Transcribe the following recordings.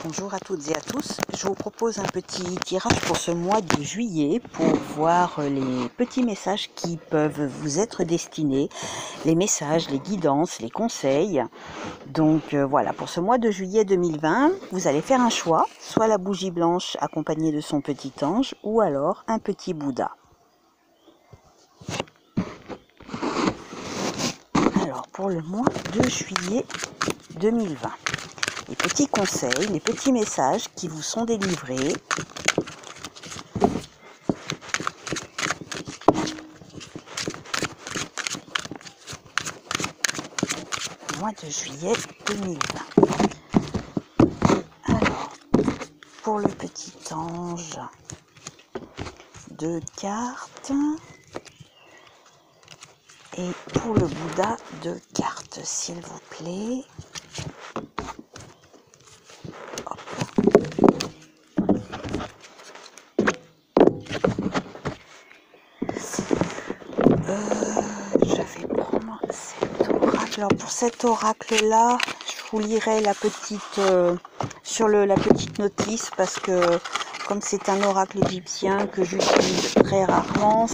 Bonjour à toutes et à tous, je vous propose un petit tirage pour ce mois de juillet pour voir les petits messages qui peuvent vous être destinés, les messages, les guidances, les conseils. Donc voilà, pour ce mois de juillet 2020, vous allez faire un choix, soit la bougie blanche accompagnée de son petit ange ou alors un petit Bouddha. Alors pour le mois de juillet 2020. Les petits conseils, les petits messages qui vous sont délivrés. Mois de juillet 2020. Alors, pour le petit ange, 2 cartes. Et pour le Bouddha, 2 cartes, s'il vous plaît. Je vais prendre cet oracle. Alors pour cet oracle là, je vous lirai la petite sur la petite notice parce que comme c'est un oracle égyptien que j'utilise très rarement,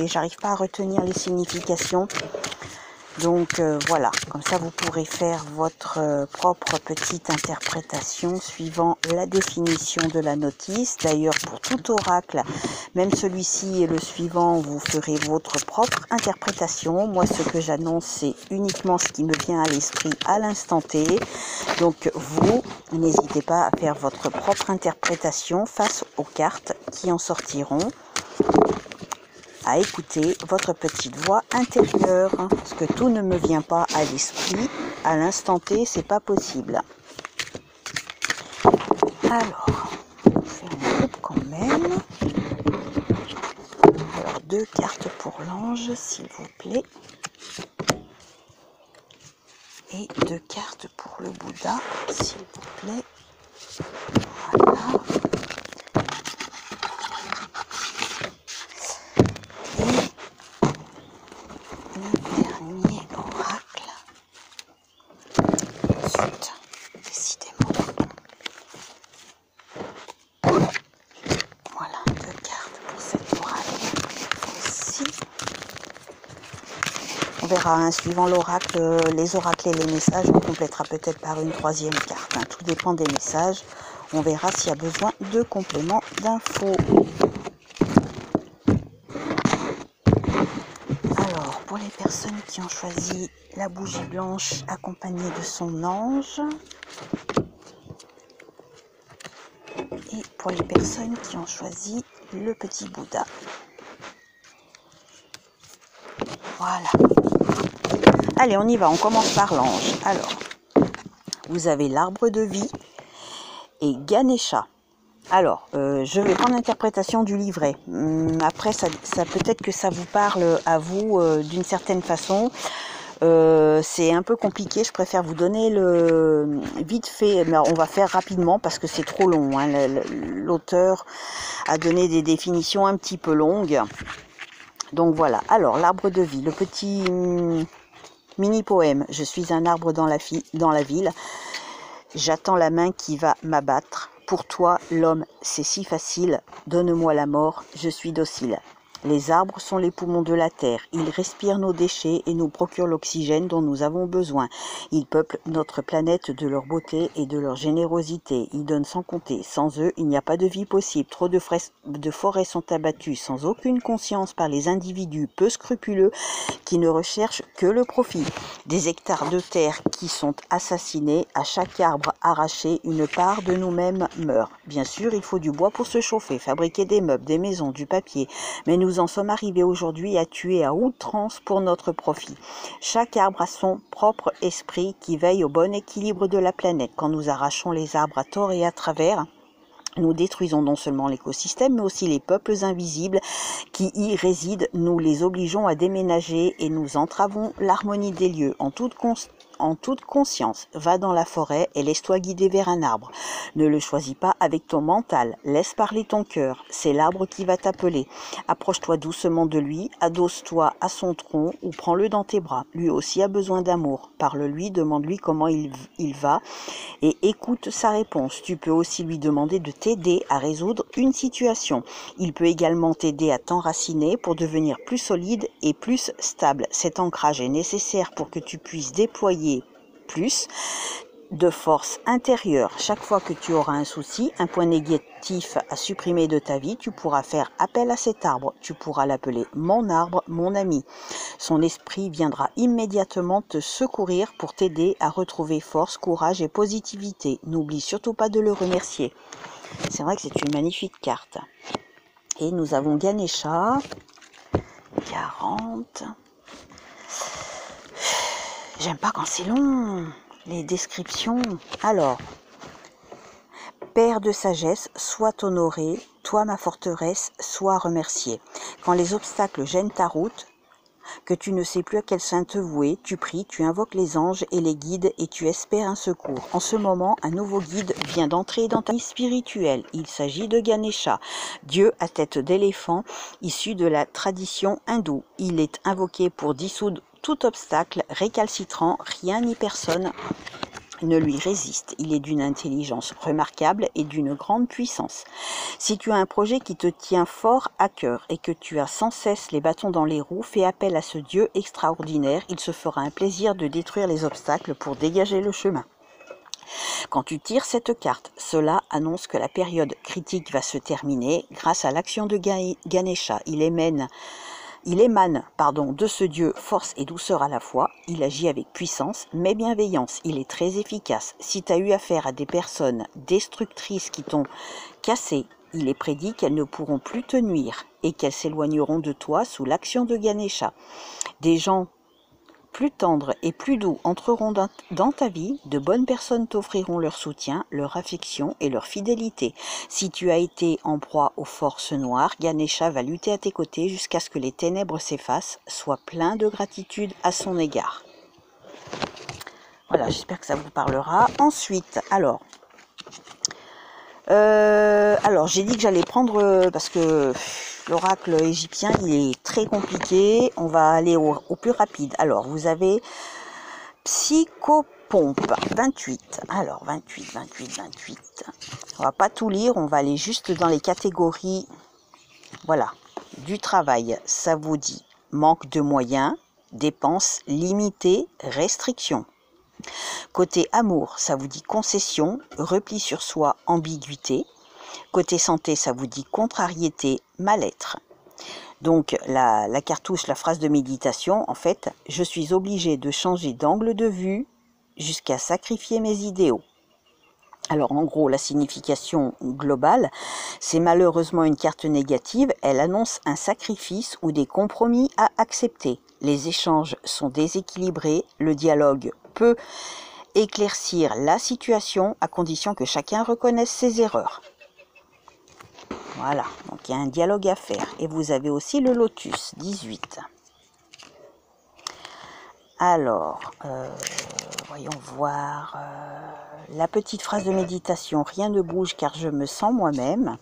j'arrive pas à retenir les significations. Donc voilà, comme ça vous pourrez faire votre propre petite interprétation suivant la définition de la notice. D'ailleurs pour tout oracle, même celui-ci et le suivant, vous ferez votre propre interprétation. Moi ce que j'annonce c'est uniquement ce qui me vient à l'esprit à l'instant T. Donc vous, n'hésitez pas à faire votre propre interprétation face aux cartes qui en sortiront, à écouter votre petite voix intérieure, parce que tout ne me vient pas à l'esprit à l'instant T, c'est pas possible. Alors, on va faire une coupe quand même. Alors 2 cartes pour l'ange, s'il vous plaît, et 2 cartes pour le Bouddha, s'il vous plaît. Voilà. Voilà, 2 cartes pour cet oracle aussi. On verra, hein, suivant l'oracle, les oracles et les messages, on complétera peut-être par une 3e carte. Hein. Tout dépend des messages. On verra s'il y a besoin de compléments d'infos. Alors, pour les personnes qui ont choisi la bougie blanche accompagnée de son ange, et pour les personnes qui ont choisi le petit Bouddha. Voilà. Allez, on y va, on commence par l'ange. Alors, vous avez l'arbre de vie et Ganesha. Alors, je vais prendre l'interprétation du livret. Après, ça peut-être que ça vous parle à vous d'une certaine façon. C'est un peu compliqué, je préfère vous donner le vite fait, mais on va faire rapidement parce que c'est trop long. Hein. L'auteur a donné des définitions un petit peu longues. Donc voilà, alors l'arbre de vie, le petit mini poème. Je suis un arbre dans la ville, j'attends la main qui va m'abattre. Pour toi, l'homme, c'est si facile, donne-moi la mort, je suis docile. Les arbres sont les poumons de la terre, ils respirent nos déchets et nous procurent l'oxygène dont nous avons besoin. Ils peuplent notre planète de leur beauté et de leur générosité, ils donnent sans compter. Sans eux, il n'y a pas de vie possible. Trop de forêts sont abattues sans aucune conscience par les individus peu scrupuleux qui ne recherchent que le profit. Des hectares de terre qui sont assassinés, à chaque arbre arraché, une part de nous-mêmes meurt. Bien sûr, il faut du bois pour se chauffer, fabriquer des meubles, des maisons, du papier, mais nous en sommes arrivés aujourd'hui à tuer à outrance pour notre profit. Chaque arbre a son propre esprit qui veille au bon équilibre de la planète. Quand nous arrachons les arbres à tort et à travers, nous détruisons non seulement l'écosystème, mais aussi les peuples invisibles qui y résident. Nous les obligeons à déménager et nous entravons l'harmonie des lieux. En toute en toute conscience. Va dans la forêt et laisse-toi guider vers un arbre. Ne le choisis pas avec ton mental. Laisse parler ton cœur. C'est l'arbre qui va t'appeler. Approche-toi doucement de lui, adosse-toi à son tronc ou prends-le dans tes bras. Lui aussi a besoin d'amour. Parle-lui, demande-lui comment il va et écoute sa réponse. Tu peux aussi lui demander de t'aider à résoudre une situation. Il peut également t'aider à t'enraciner pour devenir plus solide et plus stable. Cet ancrage est nécessaire pour que tu puisses déployer plus de force intérieure. Chaque fois que tu auras un souci, un point négatif à supprimer de ta vie, tu pourras faire appel à cet arbre. Tu pourras l'appeler mon arbre, mon ami. Son esprit viendra immédiatement te secourir pour t'aider à retrouver force, courage et positivité. N'oublie surtout pas de le remercier. C'est vrai que c'est une magnifique carte. Et nous avons Ganesha, 40. J'aime pas quand c'est long, les descriptions. Alors, Père de sagesse, sois honoré, toi ma forteresse, sois remercié. Quand les obstacles gênent ta route, que tu ne sais plus à quel saint te vouer, tu pries, tu invoques les anges et les guides et tu espères un secours. En ce moment, un nouveau guide vient d'entrer dans ta vie spirituelle. Il s'agit de Ganesha, dieu à tête d'éléphant, issu de la tradition hindoue. Il est invoqué pour dissoudre tout obstacle récalcitrant, rien ni personne ne lui résiste. Il est d'une intelligence remarquable et d'une grande puissance. Si tu as un projet qui te tient fort à cœur et que tu as sans cesse les bâtons dans les roues, fais appel à ce Dieu extraordinaire. Il se fera un plaisir de détruire les obstacles pour dégager le chemin. Quand tu tires cette carte, cela annonce que la période critique va se terminer grâce à l'action de Ganesha. Il émane de ce Dieu force et douceur à la fois. Il agit avec puissance mais bienveillance. Il est très efficace. Si tu as eu affaire à des personnes destructrices qui t'ont cassé, il est prédit qu'elles ne pourront plus te nuire et qu'elles s'éloigneront de toi sous l'action de Ganesha. Des gens plus tendres et plus doux entreront dans ta vie, de bonnes personnes t'offriront leur soutien, leur affection et leur fidélité. Si tu as été en proie aux forces noires, Ganesha va lutter à tes côtés jusqu'à ce que les ténèbres s'effacent. Sois plein de gratitude à son égard. Voilà, j'espère que ça vous parlera. Ensuite, alors j'ai dit que j'allais prendre, parce que l'oracle égyptien, il est très compliqué. On va aller au plus rapide. Alors, vous avez Psychopompe, 28. Alors, 28. On va pas tout lire, on va aller juste dans les catégories. Voilà, du travail, ça vous dit manque de moyens, dépenses limitées, restrictions. Côté amour, ça vous dit concession, repli sur soi, ambiguïté. Côté santé, ça vous dit contrariété, mal-être. Donc la cartouche, la phrase de méditation, en fait, je suis obligé de changer d'angle de vue jusqu'à sacrifier mes idéaux. Alors en gros, la signification globale, c'est malheureusement une carte négative, elle annonce un sacrifice ou des compromis à accepter. Les échanges sont déséquilibrés, le dialogue peut éclaircir la situation à condition que chacun reconnaisse ses erreurs. Voilà, donc il y a un dialogue à faire. Et vous avez aussi le lotus, 18. Alors, voyons voir la petite phrase de méditation. Rien ne bouge car je me sens moi-même.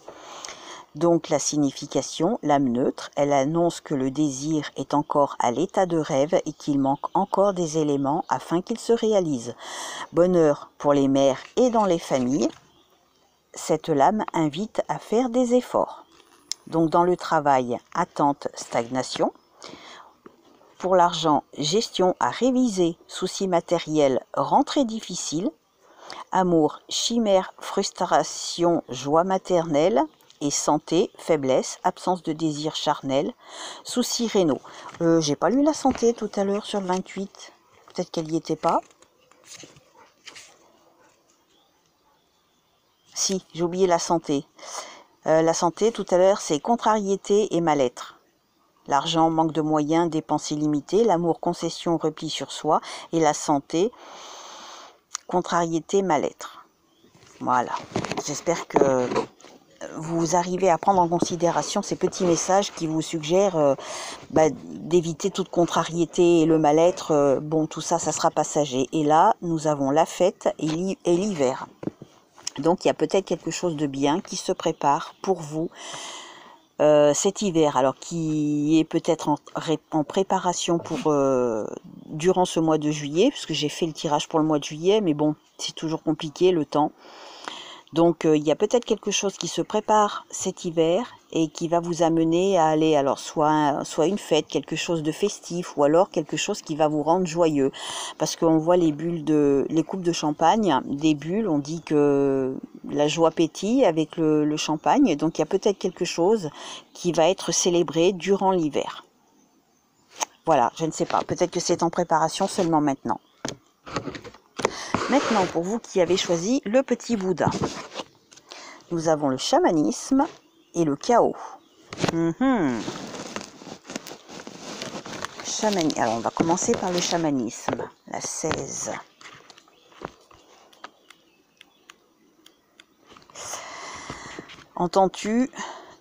Donc la signification, l'âme neutre, elle annonce que le désir est encore à l'état de rêve et qu'il manque encore des éléments afin qu'il se réalise. Bonheur pour les mères et dans les familles. Cette lame invite à faire des efforts. Donc dans le travail, attente, stagnation. Pour l'argent, gestion à réviser, soucis matériels, rentrée difficile. Amour, chimère, frustration, joie maternelle. Et santé, faiblesse, absence de désir charnel, soucis rénaux. J'ai pas lu la santé tout à l'heure sur le 28. Peut-être qu'elle n'y était pas. Si, j'ai oublié la santé. La santé, tout à l'heure, c'est contrariété et mal-être. L'argent, manque de moyens, dépenses illimitées. L'amour, concession, repli sur soi. Et la santé, contrariété, mal-être. Voilà. J'espère que vous arrivez à prendre en considération ces petits messages qui vous suggèrent d'éviter toute contrariété et le mal-être. Bon, tout ça, ça sera passager. Et là, nous avons la fête et l'hiver. Donc, il y a peut-être quelque chose de bien qui se prépare pour vous cet hiver, alors qui est peut-être en préparation pour durant ce mois de juillet, puisque j'ai fait le tirage pour le mois de juillet, mais bon, c'est toujours compliqué le temps. Donc il y a peut-être quelque chose qui se prépare cet hiver et qui va vous amener à aller, alors soit une fête, quelque chose de festif, ou alors quelque chose qui va vous rendre joyeux. Parce qu'on voit les coupes de champagne, des bulles, on dit que la joie pétille avec le champagne. Donc il y a peut-être quelque chose qui va être célébré durant l'hiver. Voilà, je ne sais pas, peut-être que c'est en préparation seulement maintenant. Maintenant, pour vous qui avez choisi le petit Bouddha, nous avons le chamanisme et le chaos. Alors, on va commencer par le chamanisme, la 16. Entends-tu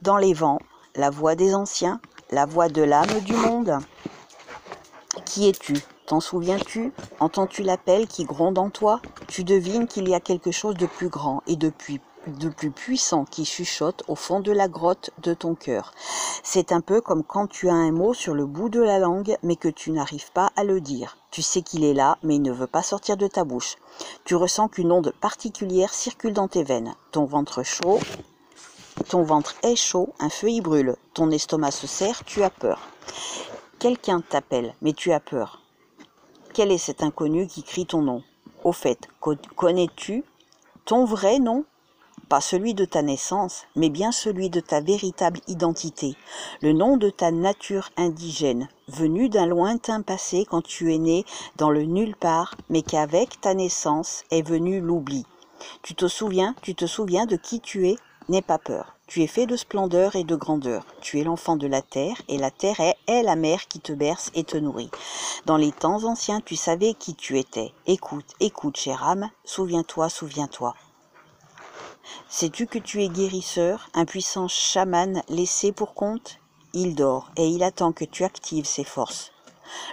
dans les vents la voix des anciens, la voix de l'âme du monde? Qui es-tu? T'en souviens-tu? Entends-tu l'appel qui gronde en toi? Tu devines qu'il y a quelque chose de plus grand et de plus puissant qui chuchote au fond de la grotte de ton cœur. C'est un peu comme quand tu as un mot sur le bout de la langue, mais que tu n'arrives pas à le dire. Tu sais qu'il est là, mais il ne veut pas sortir de ta bouche. Tu ressens qu'une onde particulière circule dans tes veines. Ton ventre est chaud, un feu y brûle. Ton estomac se serre, tu as peur. Quelqu'un t'appelle, mais tu as peur. Quel est cet inconnu qui crie ton nom? Au fait, connais-tu ton vrai nom? Pas celui de ta naissance, mais bien celui de ta véritable identité, le nom de ta nature indigène, venu d'un lointain passé quand tu es né dans le nulle part, mais qu'avec ta naissance est venu l'oubli. Tu te souviens de qui tu es? N'aie pas peur. Tu es fait de splendeur et de grandeur. Tu es l'enfant de la terre, et la terre est la mère qui te berce et te nourrit. Dans les temps anciens, tu savais qui tu étais. Écoute, chère âme, souviens-toi. Sais-tu que tu es guérisseur, un puissant chaman laissé pour compte? Il dort, et il attend que tu actives ses forces.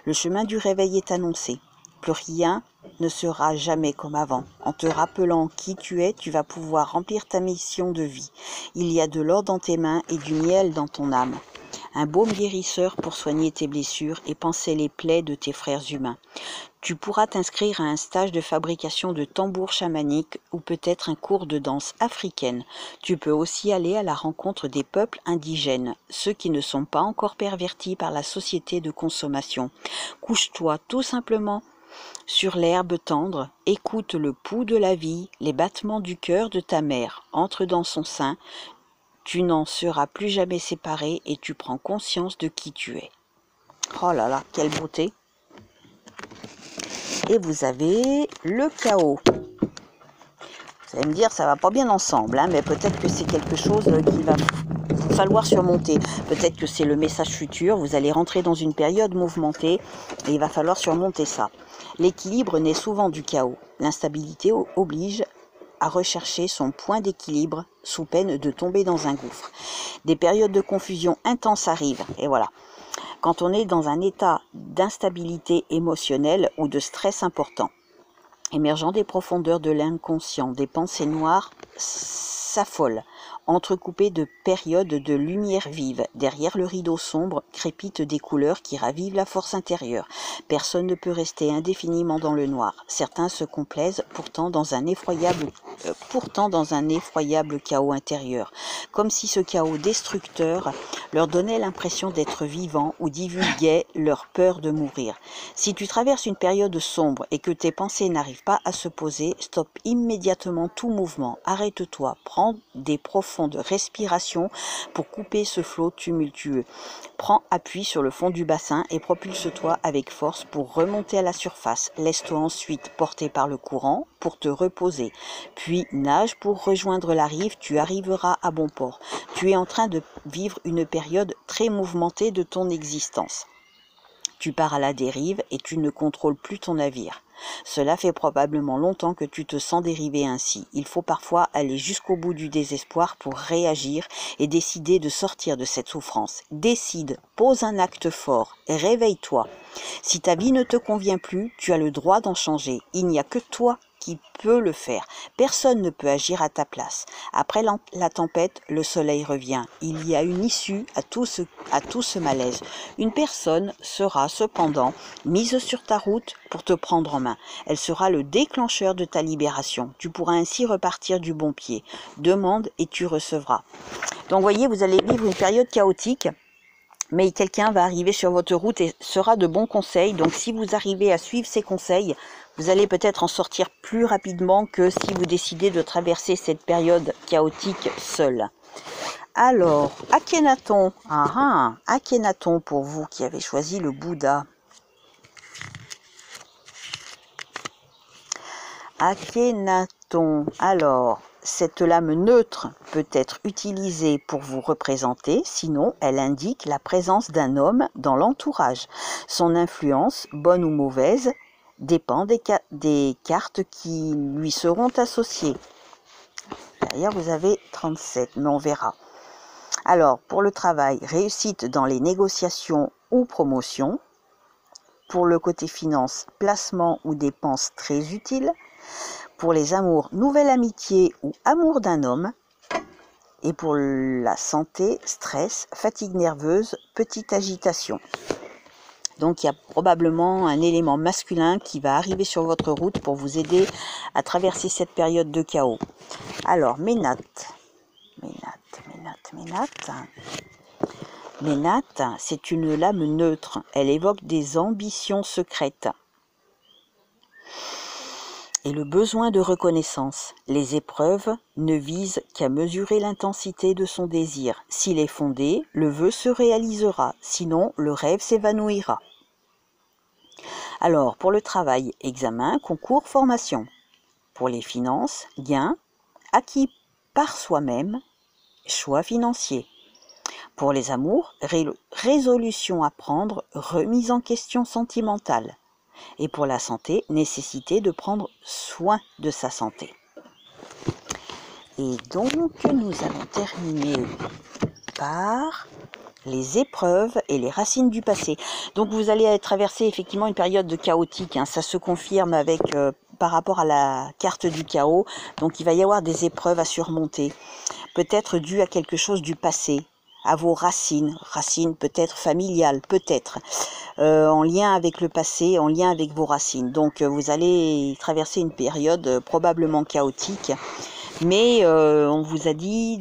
Le chemin du réveil est annoncé. Plus rien ne sera jamais comme avant. En te rappelant qui tu es, tu vas pouvoir remplir ta mission de vie. Il y a de l'or dans tes mains et du miel dans ton âme. Un baume guérisseur pour soigner tes blessures et panser les plaies de tes frères humains. Tu pourras t'inscrire à un stage de fabrication de tambours chamaniques ou peut-être un cours de danse africaine. Tu peux aussi aller à la rencontre des peuples indigènes, ceux qui ne sont pas encore pervertis par la société de consommation. Couche-toi tout simplement sur l'herbe tendre, écoute le pouls de la vie, les battements du cœur de ta mère. Entre dans son sein, tu n'en seras plus jamais séparé et tu prends conscience de qui tu es. Oh là là, quelle beauté! Et vous avez le chaos. Vous allez me dire, ça va pas bien ensemble, mais peut-être que c'est quelque chose qu'il va vous falloir surmonter. Peut-être que c'est le message futur, vous allez rentrer dans une période mouvementée et il va falloir surmonter ça. L'équilibre naît souvent du chaos. L'instabilité oblige à rechercher son point d'équilibre sous peine de tomber dans un gouffre. Des périodes de confusion intenses arrivent, et voilà. Quand on est dans un état d'instabilité émotionnelle ou de stress important, émergeant des profondeurs de l'inconscient, des pensées noires s'affolent, entrecoupées de périodes de lumière vive. Derrière le rideau sombre crépitent des couleurs qui ravivent la force intérieure. Personne ne peut rester indéfiniment dans le noir. Certains se complaisent pourtant dans un effroyable chaos intérieur, comme si ce chaos destructeur leur donnait l'impression d'être vivants ou divulguait leur peur de mourir. Si tu traverses une période sombre et que tes pensées n'arrivent pas à se poser, stoppe immédiatement tout mouvement. Arrête-toi, prends des profondes respirations pour couper ce flot tumultueux. Prends appui sur le fond du bassin et propulse-toi avec force pour remonter à la surface. Laisse-toi ensuite porter par le courant pour te reposer. Puis nage pour rejoindre la rive, tu arriveras à bon port. Tu es en train de vivre une période très mouvementée de ton existence. Tu pars à la dérive et tu ne contrôles plus ton navire. Cela fait probablement longtemps que tu te sens dérivé ainsi. Il faut parfois aller jusqu'au bout du désespoir pour réagir et décider de sortir de cette souffrance. Décide, pose un acte fort, réveille-toi. Si ta vie ne te convient plus, tu as le droit d'en changer. Il n'y a que toi qui peux le faire. Personne ne peut agir à ta place. Après la tempête, le soleil revient. Il y a une issue à tout ce malaise. Une personne sera cependant mise sur ta route pour te prendre en main. Elle sera le déclencheur de ta libération. Tu pourras ainsi repartir du bon pied. Demande et tu recevras. Donc, voyez, vous allez vivre une période chaotique, mais quelqu'un va arriver sur votre route et sera de bons conseils. Donc, si vous arrivez à suivre ces conseils, vous allez peut-être en sortir plus rapidement que si vous décidez de traverser cette période chaotique seul. Alors, Akhenaton. Akhenaton pour vous qui avez choisi le Bouddha. Akhenaton. Alors, cette lame neutre peut être utilisée pour vous représenter, sinon elle indique la présence d'un homme dans l'entourage. Son influence, bonne ou mauvaise, dépend des cartes qui lui seront associées. D'ailleurs, vous avez 37, mais on verra. Alors, pour le travail, réussite dans les négociations ou promotions. Pour le côté finance, placement ou dépenses très utiles. Pour les amours, nouvelle amitié ou amour d'un homme. Et pour la santé, stress, fatigue nerveuse, petite agitation. Donc, il y a probablement un élément masculin qui va arriver sur votre route pour vous aider à traverser cette période de chaos. Alors, Ménat, c'est une lame neutre. Elle évoque des ambitions secrètes et le besoin de reconnaissance. Les épreuves ne visent qu'à mesurer l'intensité de son désir. S'il est fondé, le vœu se réalisera, sinon le rêve s'évanouira. Alors, pour le travail, examen, concours, formation. Pour les finances, gain, acquis par soi-même, choix financier. Pour les amours, résolution à prendre, remise en question sentimentale. Et pour la santé, nécessité de prendre soin de sa santé. Et donc, nous allons terminer par les épreuves et les racines du passé. Donc, vous allez traverser effectivement une période de chaotique. Ça se confirme avec par rapport à la carte du chaos. Donc, il va y avoir des épreuves à surmonter. Peut-être dû à quelque chose du passé, à vos racines peut-être familiales, peut-être en lien avec le passé, en lien avec vos racines. Donc vous allez traverser une période probablement chaotique, mais on vous a dit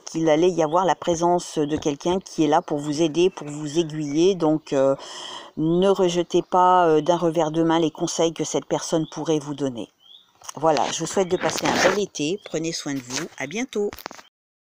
qu'il allait y avoir la présence de quelqu'un qui est là pour vous aider, pour vous aiguiller. Donc ne rejetez pas d'un revers de main les conseils que cette personne pourrait vous donner. Voilà, je vous souhaite de passer un bel été, prenez soin de vous, à bientôt.